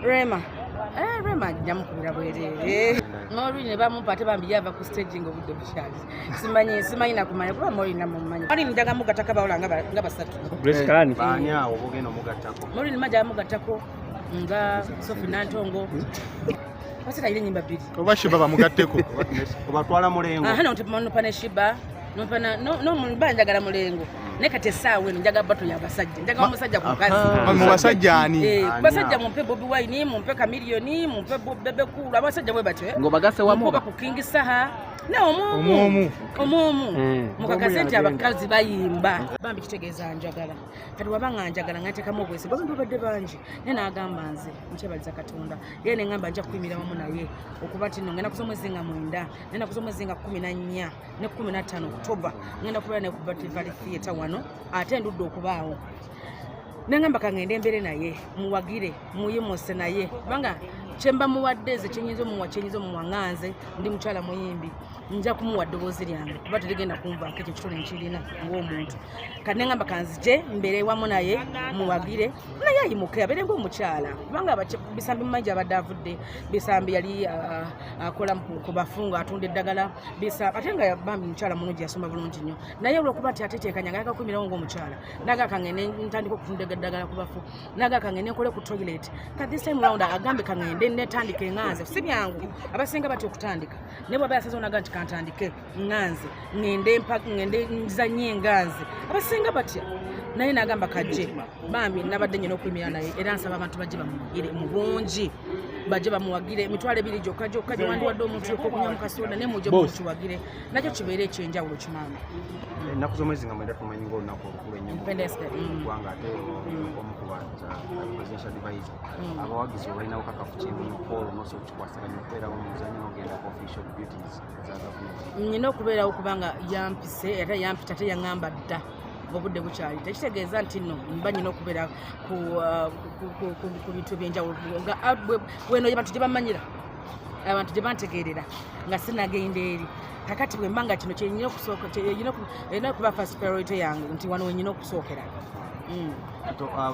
Rema. Rema jamukubira bwerere. Mori ne bamupate bambiyava ku staging obudde bukyali. Simanyi nakumanya kuba Mori namumanyi. Mori njaga mugataka bawula nga basatu. Bleskani. Banya obogeno mugatako. Mori maja mugatako nga Sophie Nantongo. Basita ile nyimba bili. Oba shiba bamugatteko. Obatwala mulengo. Hano ntipamano pane shiba. No mbanja mulengo. Nekate sawe njaga bato ya basajja. Njaga omusajja ku kazi. Mu basajja ani? Basajja mumpe Bobi Wine, mumpe Chameleon, mumpe Bebe Cool. Abasajja bwe batyo. Ngo bagase wamo ba kukingisa ha. Na omumu. Mukakasente abakazi bayimba. Bambi kitegeeza njagala. Kati wabanga njagala ngateka mu bwese. Bobi badde banji. Nena agamba nze nkyebaliza Katonda. Yene ngamba nja kuyimira wamu naye. Okuba tino ngenda kusomwezi nga 9. Nenda kusomwezi nga 14 ne 15 Oktoba. Ngenda kuba ne ku Battery Theatre wano. Ate ndudde okubaawo. Nengamba kangende mbere naye. Muwagire. Muyimose naye. Banga chemba muwaddeze chenyizo muwanganze ndi mchala muyimbi nja kumuwa ddoboozi lyange kuba tuligenda kumva keke kitone nchirina ng'omuntu kati ngamba kanzije mbere wamu naye muwagire naye ayimuke abere ng'omukyala kubanga bisambi mumanja abadde bisambi yali akola ku bafunga atunda eddagala ate nga bambi mukyala mulungi yasoma bulungi nnyo naye olwokuba ati ateteekanya nga yaka kumirawo ng'omukyala naga kangende ntandika okutunda eddagala ku bafu naga kangende nkole ku toilet kati this time round agambe kangende netandike nganze si byangu abasinga bati okutandika nebo abayasazo naga nti kantandike nganze ngende nzanye nganze abasinga bati naye nagamba kajje bambi nabadde nyina okuyimira naye era nsaba abantu bajje bamugire mu bungi bajje bamuwagire emitwalo 2 gyokka wandi wadde omuntu yokunywa mu kasoda ne mujje mukiwagire nakyo kibeere ekyenjawulo kimama ennaku z'omwezi nga mwenda tumanyi ng'olunaku olukulu ennyo kubanga ate omukubanza presidential advisor abawagizi balina bukakafu kintu paul noso okukikwasaganya okubeerawo mu muzanyo n'ogenda ku official duties za gavumenti nyina okubeerawo kubanga yampise ate yampita ate yaŋŋamba dda obudde bukyali tekitegeeza nti nno mba nyina okubeera ku bintu ebyenjawulo nga weno abantu gye bamanyira abantu gye bantegeerera nga sinagenda eri kakati bwe mbanga kino kyenyina okusooka erina okuba first priority yange nti wano wenyina okusookera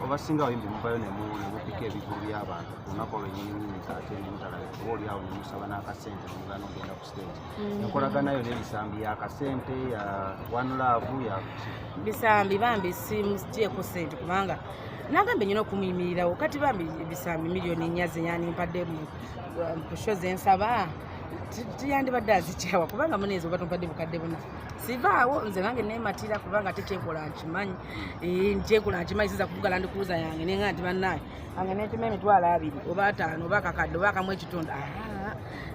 abasinga bayimbi muvayo nemupika ebigulu by'abantu ku lunaku olwenyininyini ate nemutalabe kuba oli awo nemusaba n'akasente nemugana ogenda ku stage enkolaganayo n'ebisambi yakasente ya one love ya bisambi bambi simugyeko sente kubanga nagambe nyina okumuyimirirawo kati bambi bisambi miliyoni 4 zeyanimpadde ku show zensaba tiyandibadde azikyawa kubanga muneezi oba tumpadde bukadde buna sivaawo nze nange nematira kubanga ate kyenkola nkimanyi siza kuvugala ndi kuuza yange nenga nti bannaye ange netuma emitwalo 2 oba 5 oba kakadde oba kamu ekitundu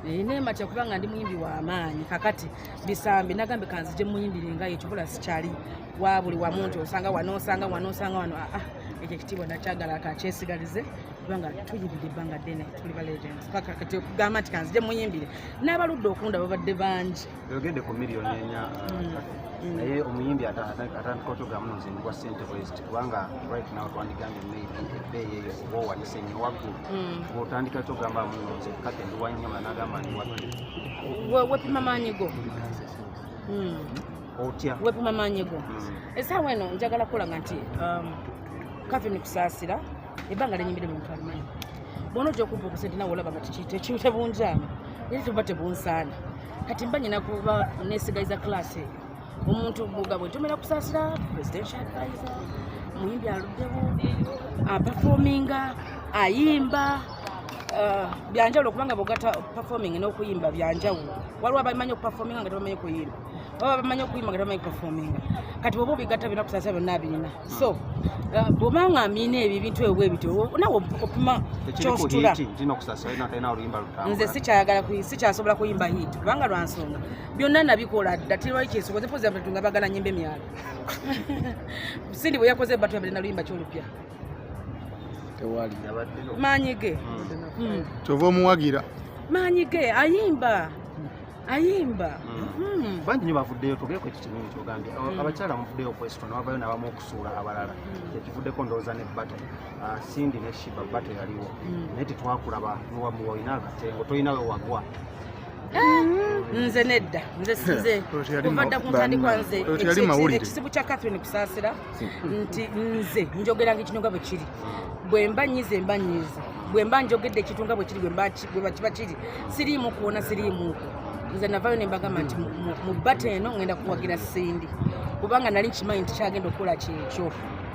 nematira kubanga ndi muyimbi w'amaanyi kakati bisambi nagambe kanzije muyimbire nga ekikola sikyali wa buli wamu nti osanga wano ekyo ekitiibwa nakyagala akakyesigalize kubanga tuyibidde ebbanga ddene tuli ba legends kati okugamba nti kanzije muyimbire n'abaludde okunda babadde bangi oyogedde ku miliyoni 4 naye omuyimbi atandika otyogamu nozindibwa ssente bwest kubanga right now twandigambye ebbeeyi eyo oba owanise nnyo waggulu bw'otandika kyogamba munonze kate ndiwanyama nagamba ndi wepima maanyi go otya wepima maanyi go essaawa eno njagala kulanga nti Catherine Kusasira ebbanga lenyimbire mu muntu alimanyi bona ojja okubba okusente nawe olaba nga tekiyite bunjaamu era tuba tebunsaana kati mba nyina kuba nesigaliza class omuntu buga bwe ntumira Kusasira presidential advisor muyimbi aluddewo aperforminga ayimba byanjawulo kubanga bwogata performing n'okuyimba byanjawulo waliwo abamanyi okuperforminga nga tebamanyi kuyimba baba bamanyi okuyimba nga tebamanyi kuperforminga kati bwoba obigatta bina Kusasira byonna abirina so bwobanga amina ebyo ebintu ebyo bwebityo nawe opima kyositula nze sikyasobola kuyimba hit kubanga lwansonga byonna nabikola dda tirwali kyesoboze pozi abatu nga bagala nyimba emyalo sindi bwe yakoze batu abiri naluyimba kyolupya tewali maanyi ge kyova omuwagira maanyi ge ayimba bangi nyo bavuddeyo tugeeko ekyo kinyonyi kyogambye abakyala muvuddeyo okwesitona wavayo nabamu okusuula abalala ekivuddeko ndowooza ne bato sindi ne shiba bato yaliwo naye tetwakulaba niwamuwa olina akatengo tolinawe wagwa nze nedda nze kuvadda ku ntandikwa nze ekisibu kya Catherine Kusasira nti nze njogeranga ekinyoga bwe kiri bwe mba nyize bwe mba njogedde ekitunga bwe kiri bwe kiba kiri siriimu kuwona siriimu nze navayo ne mbagamba nti mu bbata eno ngenda kuwagira Sindi kubanga nali nkimanyi nti kyagenda okukola kyekyo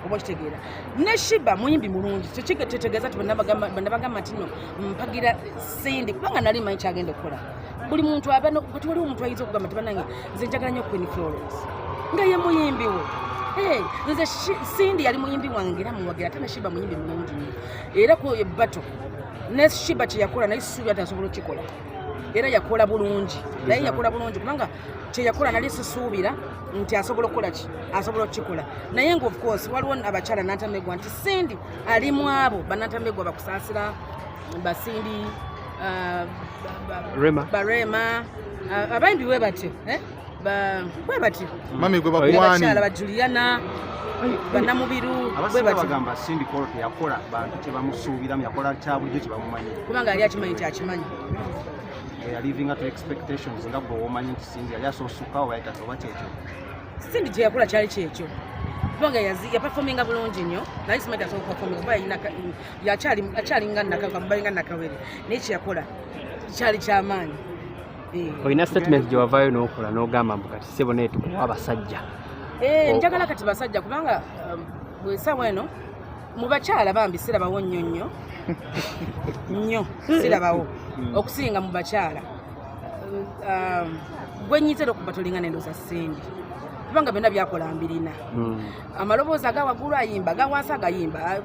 oba kitegeera ne Shiba muyimbi mulungi tetegeeza ti bannabagamba nti no mpagira Sindi kubanga nali manyi kyagenda okukola buli muntu abano kati waliwo omuntu ayinza okugamba nti bannange nze njagala nnyo Queen Florence nga ye muyimbi we nze Sindi yali muyimbi wange era muwagira ate ne Shiba muyimbi mulungi era ku ebbato ne Shiba kyeyakola naye sisuubi atasobola okukikola era yakola bulungi naye yakola bulungi kubanga kyeyakola nali sisuubira nti asobola okukola ki asobola okukikola naye nga of course waliwo abakyala Nantamegwa nti Sindi ali mu abo bannantamegwa bakusaasira basindi Rema abayimbi we batyo bwe batyo mami gwe bakuwani abakyala ba Juliana bannamubiru bwe batyo bagamba Sindi Kolo teyakola bantu tebamusuubiramu yakola kya bulijjo kyebamumanyi kubanga yali akimanyi nti akimanyi living up to expectations nga bwe womanyi nti Sindi yali asoosuka oba yatasoba kyekyo Sindi kye yakola kyali kyekyo kubanga yapafominga bulungi nnyo naye simanyi tasobola okupafominga kuba akyalinga nabalinga nakawere naye kyeyakola kyali kyamaanyi olina statement gye wavaayo n'okola n'ogamba mbu kati sebo naye tukuwa abasajja njagala kati basajja kubanga bwesaawa eno mu bakyala bambi sirabawo nnyo nnyo sirabawo okusinga mu bakyala gwe nnyizera okuba tolinga n'endooza Sindi kubanga byonna byakola mbirina amaloboozi aga waggulu ayimba aga wansi agayimba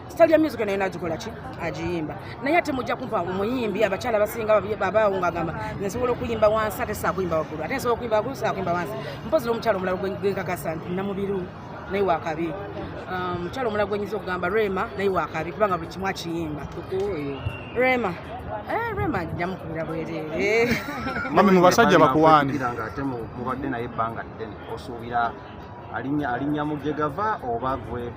sitali ya music nayo nagikola ki agiyimba naye ate mujja kumpa omuyimbi abakyala basinga babaawo ng'agamba nsobola okuyimba wansi ate saakuyimba waggulu ate nsobola okuyimba waggulu saakuyimba wansi mpozi n'omukyala omulala gwenkakasa nti namubiru naye wakabi omukyala omulala gwenyiza okugamba Rema naye wakabi kubanga buli kimu akiyimba Rema jamukubira bwerere mami mu basajja bakuwani ate mubadde naye ebbanga ddene osuubira alinnya mujegava oba gwe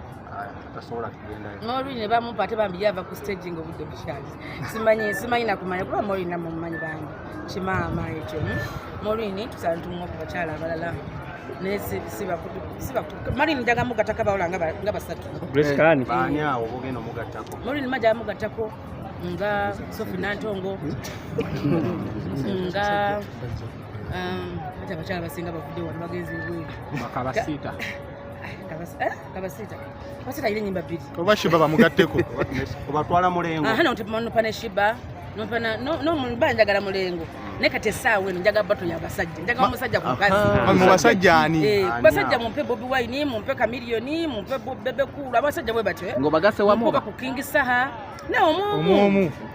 tasobola kugendayo Maureen ne bamumpa ate bambi yava ku stage ng'obudde bukyali simanyi nakumanya kuba Maureen namumanyi bangi kimaama ekyo Maureen tusala ntumuwa ku bakyala abalala naye Maureen njaga mugattako abawala nga basatu baani awo bogenda omugattako Maureen majja mugattako nga Sophie Nantongo nga ate abakyala basinga bavudde wano bagenzi kabasita ile nyimba bbiri oba Shiba bamugatteko obatwala mulengo nopa ne Shiba nomba njagala mulengo naye kati essaawa eno njagala bato yabasajja njagala omusajja ku mukazi mu basajja ani basajja mumpe Bobi Wine mumpe Chameleon mumpe Bebe Cool abasajja bwe batyo ng'obagase wamu ku King Saha ne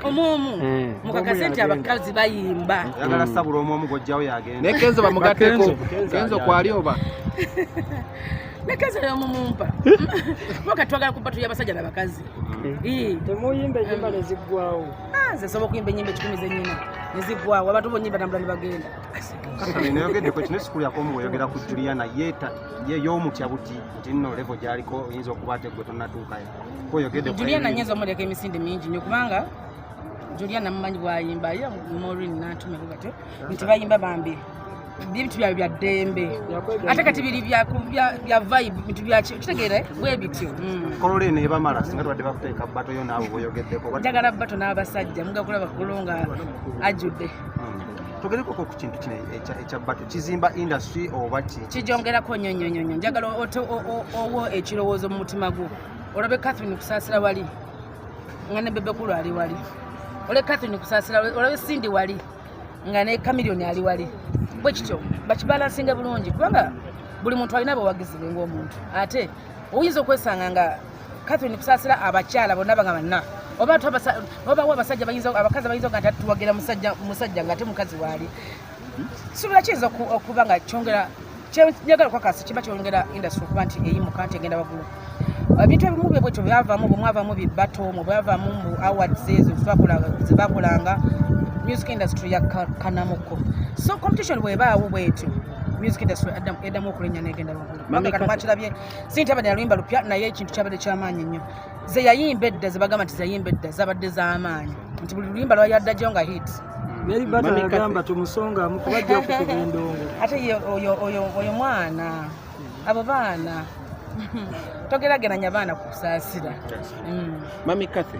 omwomu mukakase nti abakazi bayimba yagala sabula omwomu gojjawo yagenda ne Kenzo bamugatteko Kenzo kwali oba Nekazi mumumpa mwaka twagala kubatu y'abasajja n'abakazi temuyimba enyimba neziggwawo nze sobola okuyimba ennyimba 10 zennyina neziggwawo abantu bonyimba tambula ne bagenda nayogedde ku kino esikulu yakomu weyogera ku Juliana y'omutya buti nti nno levo gy'aliko oyinza okuba ate gwe tonnatuukayo koyogedde Juliana nnyinza omuleka emisinde mingi nnyo kubanga Juliana mumanyi bwayimba ye Maureen Nantume batyo nti bayimba bambi bintu bya ddembe ate kati biri bya vibe bintu bya kitegeera bwe bityo kolole ne bamala singa twadde bakuteeka bato yo naawe boyogeddeko njagala bato n'abasajja mugakulaba kulonga ajudde togereko ku kintu kino ekya bato kizimba industry oba kijongerako nnyo njagala owo ekirowoozo mu mutima gwo olabe Catherine Kusasira wali nga ne Bebe Cool ali wali olabe Catherine Kusasira olabe Sindi wali nga ne Chameleon ali wali bwe kityo bakibalansinga bulungi kubanga buli muntu alina abawagizi be ng'omuntu ate oyinza okwesanga nga Catherine Kusasira abakyala bonna bagamba oba abasajja abakazi bayinza nga tatuwagira musajja nga ate mukazi waali suubira kiyinza okuba nga kyongera njagala okwakasi kiba kyongera industry okuba nti eyimuka nti egenda waggulu ebintu ebimu bye bwekyo byavaamu bwe mwavaamu bibato mu bwavaamu mu awards ezo zebakolanga music industry yakanamuko so competition bwebaawo bwetyo music industry eddamu okulenya negenda waggulu kubanga kati mwakirabye Sindi abadde yaluyimba lupya naye ekintu kyabadde kyamaanyi nnyo ze yayimba edda ze bagamba nti zeyimba edda zabadde z'amaanyi nti buli luyimba lwali addajjawo nga hit yali bata yagamba tumusonga mukubajja okukuba endongo ate oyo mwana abo baana togerageranya baana ku Kusasira Mami Kathy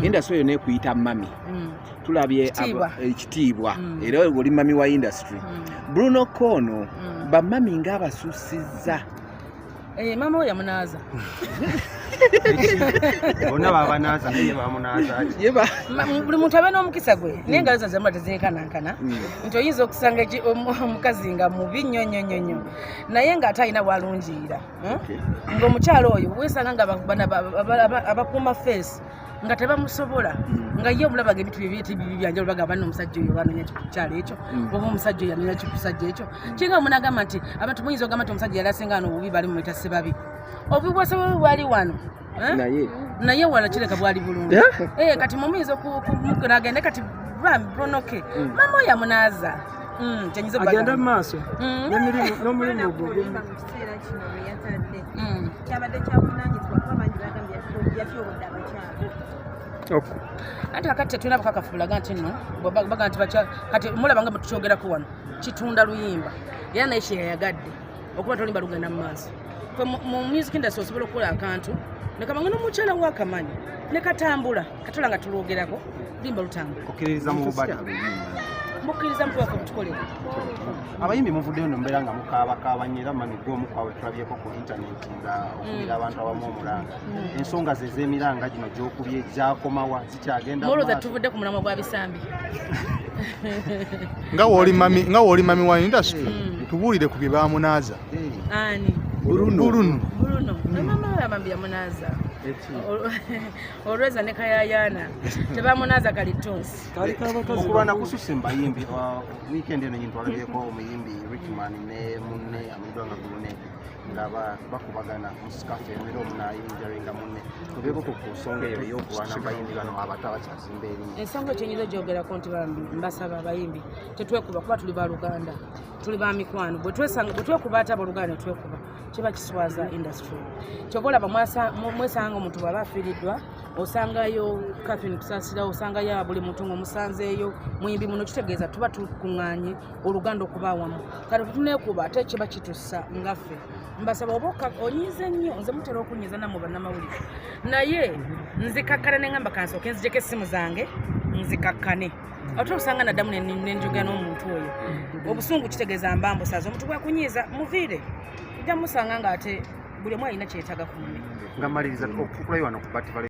industry yo ne kuyita mami tulabye ekitiibwa era oli mami wa industry Bruno Kono ba mami ng'abasusiza mama we yamunaaza bonna babanaaza naye bamunaaza buli muntu abe n'omukisa gwe naye engalo zo zemu tezinkanankana nti oyinza okusanga omukazi nga mubi nnyonyonyonyo naye ng'ate alina bwalungiira ng'omukyalo oyo weesanga nga abakuuma feesi nga tebamusobola nga ye omulabaga ebintu bibi byanja olubagamba n'omusajja oyo wanoonya kikyalo ekyo oba omusajja oyo yanoonya kikusajja ekyo kinga omunagamba nti abantu muyinza ogamba nti omusajja yali asinga wano obubi bali mumwita Ssebabi obubi bwase bubi bwali wano naye wano kireka bwali bulungi kati mumuyinza okunagende kati bonoke mama oyo amunaaza agenda mu maaso n'omulimu ogwo kyabadde kyavunaanyizibwa kuba bangi bagambye yafiobodde abakyalo anti kakati tetulina bukakafu bulaga nti nno baga nti kati mulaba nga tukyogerako wano kitunda luyimba era naye kyeyayagadde okuba tolimba lugenda mu maaso mu music industry osobola okukola akantu nekamanga n'omukyala wakamanyi nekatambula katola nga tulwogerako limba lutambula okkiririza mu bubata mukkiriza mutuwaka kutukolera abayimbi muvuddeyo no mbeera nga mukaabakaabanye era mami gwomu kwabwe tulabyeko ku intaneti nga okubira abantu abamu omulanga ensonga ze z'emiranga gino gy'okubye gyakomawa zikyagenda mulowooza tuvudde ku mulamwa gwa bisambi nga wooli mami wa industry tubuulire ku bye baamunaaza ani Bruno mama we abambi yamunaaza olweza ne kayayaana tebamunaaza kalitonsi okulwana kususse mbayimbi weekend eno nyintwalabyeko omuyimbi Rickman ne munne amidwa nga Gulune nga bakubagana musikafu emira omunayinjaringa munne tubeeko ku nsonga eyo ey'okulwana mbayimbi bano abato abakyasimba erimu ensonga ekyenyiza ogyogerako nti bambi mbasaba abayimbi tetwekuba kuba tuli baluganda tuli ba mikwano bwe twekuba ate abaluganda twekuba kiba kiswaza industry kyoba olaba mwesanga omuntu bw'aba afiiriddwa osangayo Catherine Kusasira osangayo buli muntu ng'omusanzeeyo muyimbi muno kitegeeza tuba tukuŋŋaanye oluganda okuba awamu kale tuneekuba ate kiba kitussa ngaffe mbasaba oba onyize nnyo nze mutera okunyiza nammwe bannamawulire naye nzikakkana ne ngamba kansooke nzijeko essimu zange nzikakkane ate osanga naddamu nenjogera n'omuntu oyo obusungu kitegeeza mbambusaza omuntu gwakunyiiza muviire ojja musanga ng'ate buli omu alina kyetaaga ku munne nga maliriza okukulayo wano ku